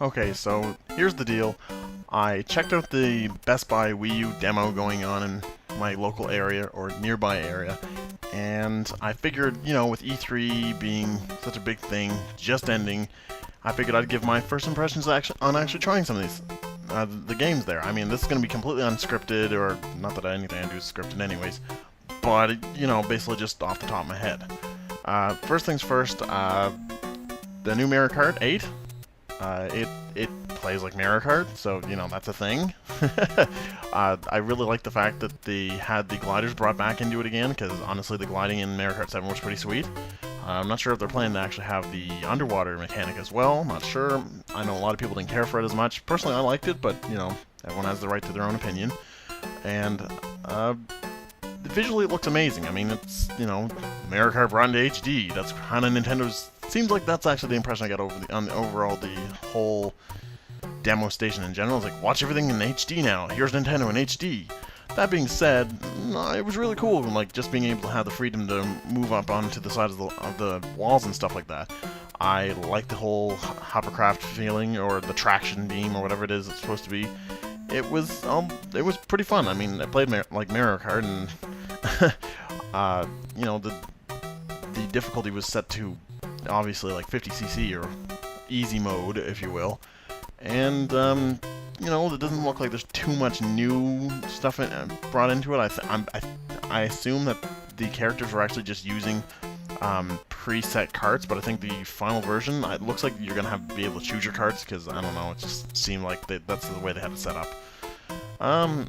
Okay, so here's the deal. I checked out the Best Buy Wii U demo going on in my local area or nearby area, and I figured, with E3 being such a big thing, just ending, I figured I'd give my first impressions on actually trying some of these the games there. I mean, this is going to be completely unscripted, or not that anything I do is scripted anyways, but basically just off the top of my head. First things first, the new Mario Kart 8. It plays like Mario Kart, so that's a thing. I really like the fact that they had the gliders brought back into it again, because honestly, the gliding in Mario Kart 7 was pretty sweet. I'm not sure if they're planning to actually have the underwater mechanic as well. Not sure. I know a lot of people didn't care for it as much. Personally, I liked it, but everyone has the right to their own opinion. And visually, it looks amazing. I mean, it's Mario Kart brought into HD. That's kind of Nintendo's. Seems like that's actually the impression I got on overall the whole demo station in general. It's like, watch everything in HD now. Here's Nintendo in HD. That being said, it was really cool, like just being able to have the freedom to move up onto the sides of the walls and stuff like that. I like the whole hovercraft feeling, or the traction beam, or whatever it is it's supposed to be. It was pretty fun. I mean, I played like Mario Kart, and the difficulty was set to obviously like 50cc or easy mode, if you will, and it doesn't look like there's too much new stuff brought into it. I assume that the characters were actually just using preset carts, but I think the final version, it looks like you're gonna have to be able to choose your carts, because I don't know, it just seemed like that's the way they had it set up.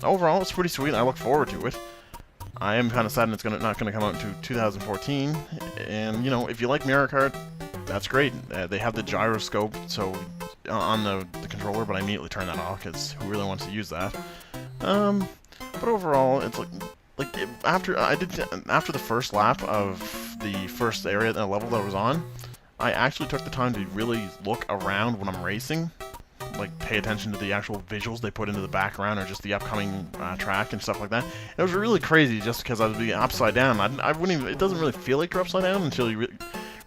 Overall, it's pretty sweet. I look forward to it. I am kind of sad it's not gonna come out until 2014, and if you like Mario Kart, that's great. They have the gyroscope, so on the controller, but I immediately turned that off because who really wants to use that? But overall, it's after the first lap of the first area, the level that I was on, I actually took the time to really look around when I'm racing, like pay attention to the actual visuals they put into the background, or just the upcoming track and stuff like that. It was really crazy just because I was being upside down. I wouldn't even. It doesn't really feel like you're upside down until you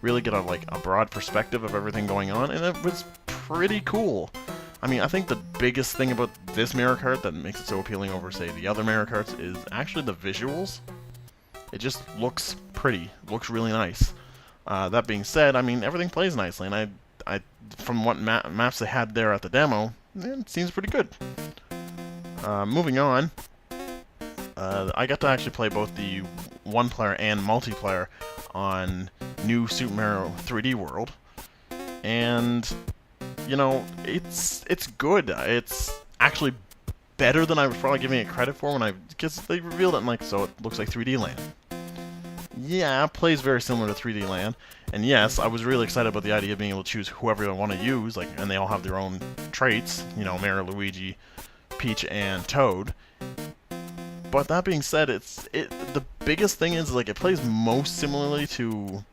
really get a broad perspective of everything going on, and it was pretty cool. I mean, I think the biggest thing about this Mario Kart that makes it so appealing over, say, the other Mario Karts is actually the visuals. It just looks pretty, looks really nice. That being said, I mean, everything plays nicely, and from what maps they had there at the demo, it seems pretty good. Moving on, I got to actually play both the one-player and multiplayer on New Super Mario 3D World, and it's good. It's actually better than I was probably giving it credit for because they revealed it, so it looks like 3D Land. Yeah, it plays very similar to 3D Land, and yes, I was really excited about the idea of being able to choose whoever I want to use, and they all have their own traits, Mario, Luigi, Peach, and Toad. But that being said, the biggest thing is it plays most similarly to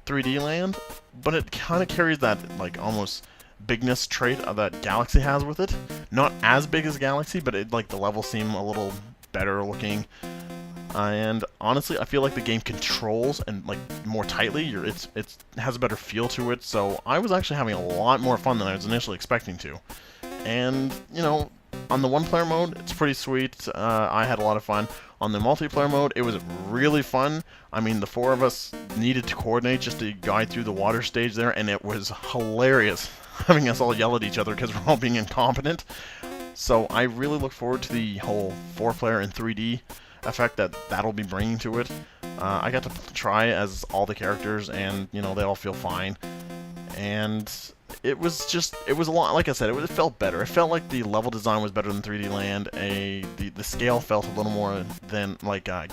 3D Land, but it kind of carries that almost bigness trait that Galaxy has with it. Not as big as Galaxy, but the levels seem a little better looking. And honestly, I feel like the game controls and more tightly. It has a better feel to it. So I was actually having a lot more fun than I was initially expecting to. And on the one-player mode, it's pretty sweet. I had a lot of fun. On the multiplayer mode, it was really fun. I mean, the four of us needed to coordinate just to guide through the water stage there, and it was hilarious having us all yell at each other because we're all being incompetent. So I really look forward to the whole 4-player and 3D effect that'll be bringing to it. I got to try as all the characters, and they all feel fine. And it was a lot, like I said, it felt better. It felt like the level design was better than 3D Land. The scale felt a little more than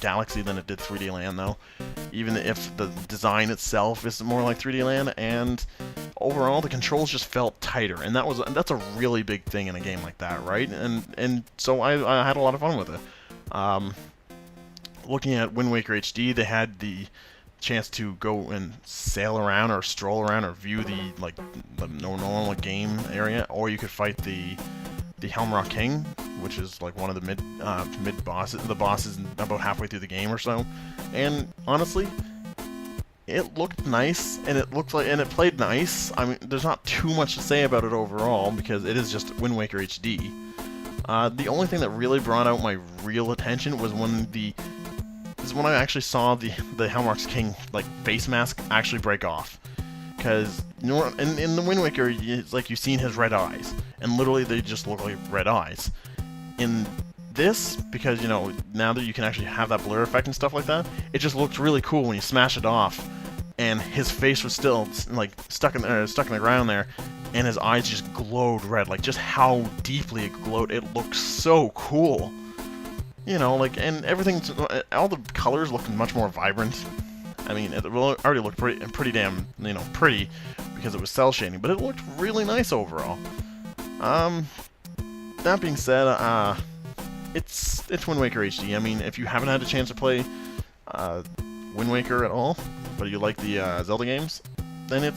Galaxy than it did 3D Land, though. Even if the design itself is more like 3D Land, and overall the controls just felt tighter, and that's a really big thing in a game like that, right? And so I had a lot of fun with it. Looking at Wind Waker HD, they had the chance to go and sail around or stroll around or view the normal game area, or you could fight the Helmrock King, which is one of the mid bosses, the bosses about halfway through the game or so. And honestly, it looked nice, and it played nice. I mean, there's not too much to say about it overall, because it is just Wind Waker HD. The only thing that really brought out my real attention was when I actually saw the Hellmark's King, like, face mask actually break off. Because, you know, in the Wind Waker, it's like you've seen his red eyes, and literally they just look like red eyes. In this, because, you know, now that you can actually have that blur effect and stuff like that, it just looked really cool when you smash it off, and his face was still, like, stuck in the ground there, and his eyes just glowed red. Like, just how deeply it glowed, it looked so cool. You know, like, and everything, all the colors looked much more vibrant. I mean, it already looked pretty damn, you know, pretty, because it was cel shading, but it looked really nice overall. That being said, it's Wind Waker HD. I mean, if you haven't had a chance to play Wind Waker at all, but you like the Zelda games, then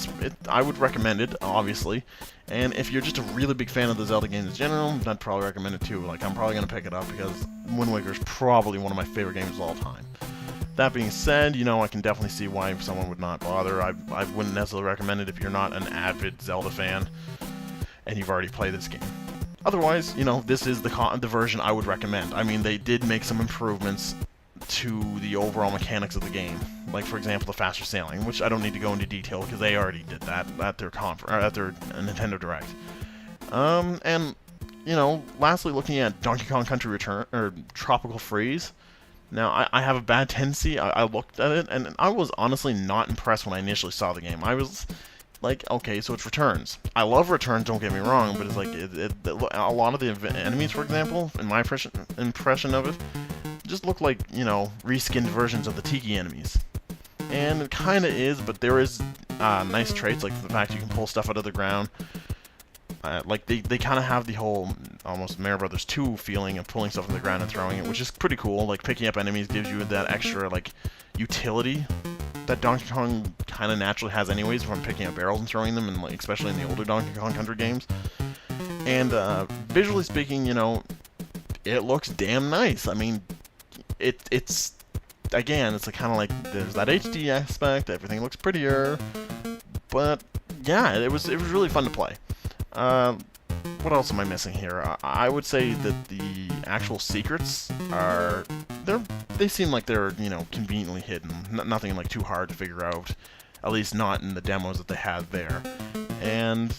I would recommend it, obviously. And if you're just a really big fan of the Zelda games in general, I'd probably recommend it too. Like, I'm probably going to pick it up because Wind Waker is probably one of my favorite games of all time. That being said, you know, I can definitely see why someone would not bother. I wouldn't necessarily recommend it if you're not an avid Zelda fan and you've already played this game. Otherwise, you know, this is the version I would recommend. I mean, they did make some improvements to the overall mechanics of the game. Like, for example, the faster sailing, which I don't need to go into detail because they already did that at their Nintendo Direct. And, you know, lastly, looking at Donkey Kong Country Return, or Tropical Freeze. Now, I have a bad tendency. I looked at it, and I was honestly not impressed when I initially saw the game. I was like, okay, so it's Returns. I love Returns, don't get me wrong, but it's like, a lot of the enemies, for example, in my impression of it, just look like, you know, reskinned versions of the Tiki enemies. And it kind of is, but there is nice traits, like the fact you can pull stuff out of the ground. Like, they kind of have the whole, almost Mario Brothers 2 feeling of pulling stuff from the ground and throwing it, which is pretty cool. Like, picking up enemies gives you that extra, like, utility that Donkey Kong kind of naturally has anyways from picking up barrels and throwing them, and like, especially in the older Donkey Kong Country games. And visually speaking, you know, it looks damn nice. I mean, it's again, it's kind of like there's that HD aspect, everything looks prettier, but yeah, it was really fun to play. What else am I missing here? I would say that the actual secrets they seem like they're, you know, conveniently hidden. Nothing like too hard to figure out, at least not in the demos that they had there. And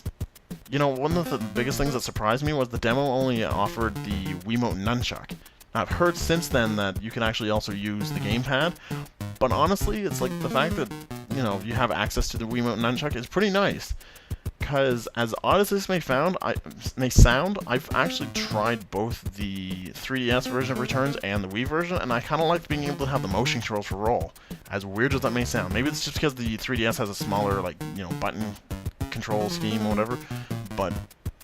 you know, one of the biggest things that surprised me was the demo only offered the Wiimote Nunchuck. Now, I've heard since then that you can actually also use the gamepad, but honestly, it's like the fact that, you know, you have access to the Wiimote Nunchuck is pretty nice. Because as odd as this may sound, I've actually tried both the 3DS version of Returns and the Wii version, and I kind of like being able to have the motion controls for roll. As weird as that may sound. Maybe it's just because the 3DS has a smaller, like, you know, button control scheme or whatever, but,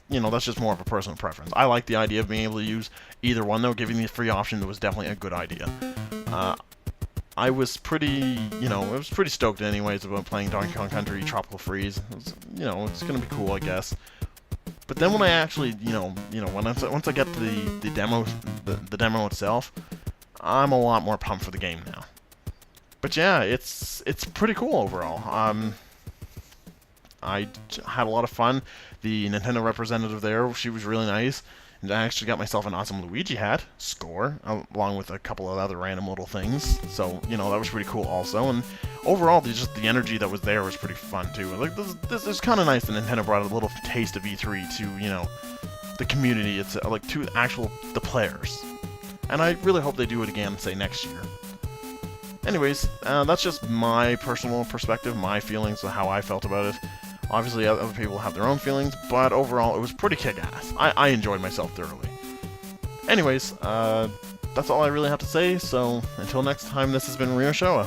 you know, that's just more of a personal preference. I like the idea of being able to use either one, though. Giving the free option was definitely a good idea. I was pretty, you know, I was pretty stoked anyways about playing Donkey Kong Country Tropical Freeze. You know, it's gonna be cool, I guess. But then when I actually, once I get to the demo itself, I'm a lot more pumped for the game now. But yeah, it's pretty cool overall. I had a lot of fun. The Nintendo representative there, she was really nice. And I actually got myself an awesome Luigi hat, score, along with a couple of other random little things. So, you know, that was pretty cool also. And overall, just the energy that was there was pretty fun too. Like, this is kind of nice that Nintendo brought a little taste of E3 to, you know, the community. It's like to the players. And I really hope they do it again, say next year. Anyways, that's just my personal perspective, my feelings of how I felt about it. Obviously, other people have their own feelings, but overall, it was pretty kick-ass. I enjoyed myself thoroughly. Anyways, that's all I really have to say, so until next time, this has been Ryo Showa.